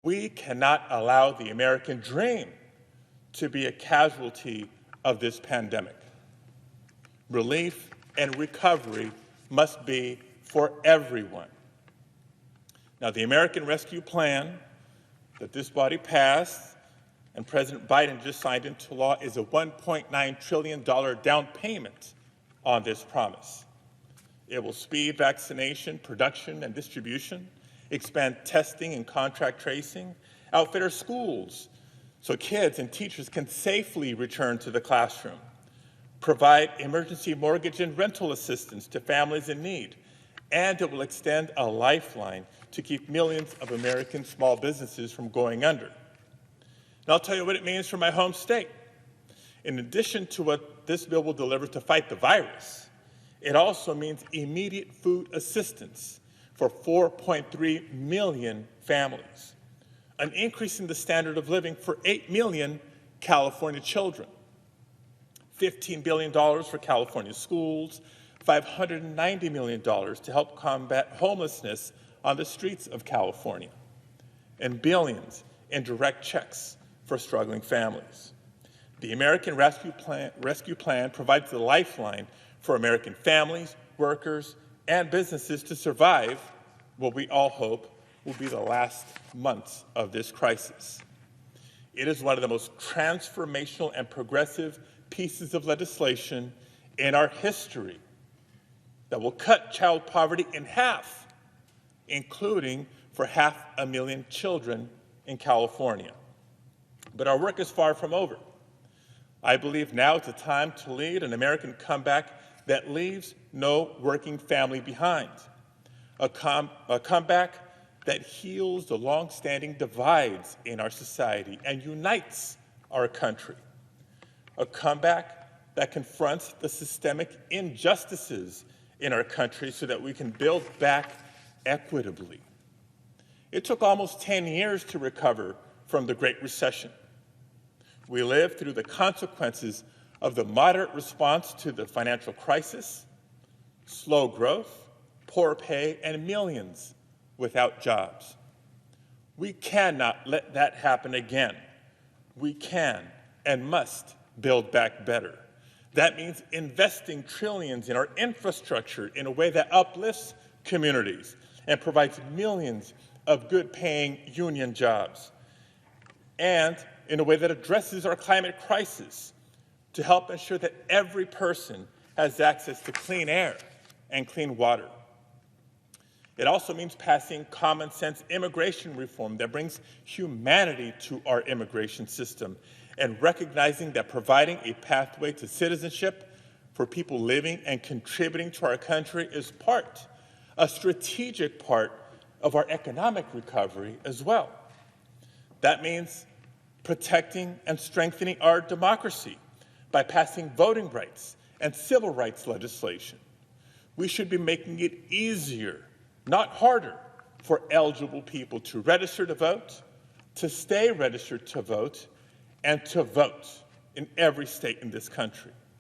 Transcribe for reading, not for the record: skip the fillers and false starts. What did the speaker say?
We cannot allow the American dream to be a casualty of this pandemic. Relief and recovery must be for everyone. Now, the American Rescue Plan that this body passed and President Biden just signed into law is a $1.9 trillion down payment on this promise. It will speed vaccination, production, and distribution, expand testing and contract tracing, outfit our schools so kids and teachers can safely return to the classroom, provide emergency mortgage and rental assistance to families in need, and it will extend a lifeline to keep millions of American small businesses from going under. And I'll tell you what it means for my home state. In addition to what this bill will deliver to fight the virus, it also means immediate food assistance for 4.3 million families, an increase in the standard of living for 8 million California children, $15 billion for California schools, $590 million to help combat homelessness on the streets of California, and billions in direct checks for struggling families. The American Rescue Plan provides the lifeline for American families, workers, and businesses to survive what we all hope will be the last months of this crisis. It is one of the most transformational and progressive pieces of legislation in our history that will cut child poverty in half, including for 500,000 children in California. But our work is far from over. I believe now is the time to lead an American comeback that leaves no working family behind, a comeback that heals the long-standing divides in our society and unites our country, a comeback that confronts the systemic injustices in our country so that we can build back equitably. It took almost 10 years to recover from the Great Recession. We lived through the consequences of the moderate response to the financial crisis, slow growth, poor pay, and millions without jobs. We cannot let that happen again. We can and must build back better. That means investing trillions in our infrastructure in a way that uplifts communities and provides millions of good-paying union jobs, and in a way that addresses our climate crisis to help ensure that every person has access to clean air and clean water. It also means passing common-sense immigration reform that brings humanity to our immigration system and recognizing that providing a pathway to citizenship for people living and contributing to our country is a strategic part of our economic recovery as well. That means protecting and strengthening our democracy by passing voting rights and civil rights legislation. We should be making it easier, not harder, for eligible people to register to vote, to stay registered to vote, and to vote in every state in this country.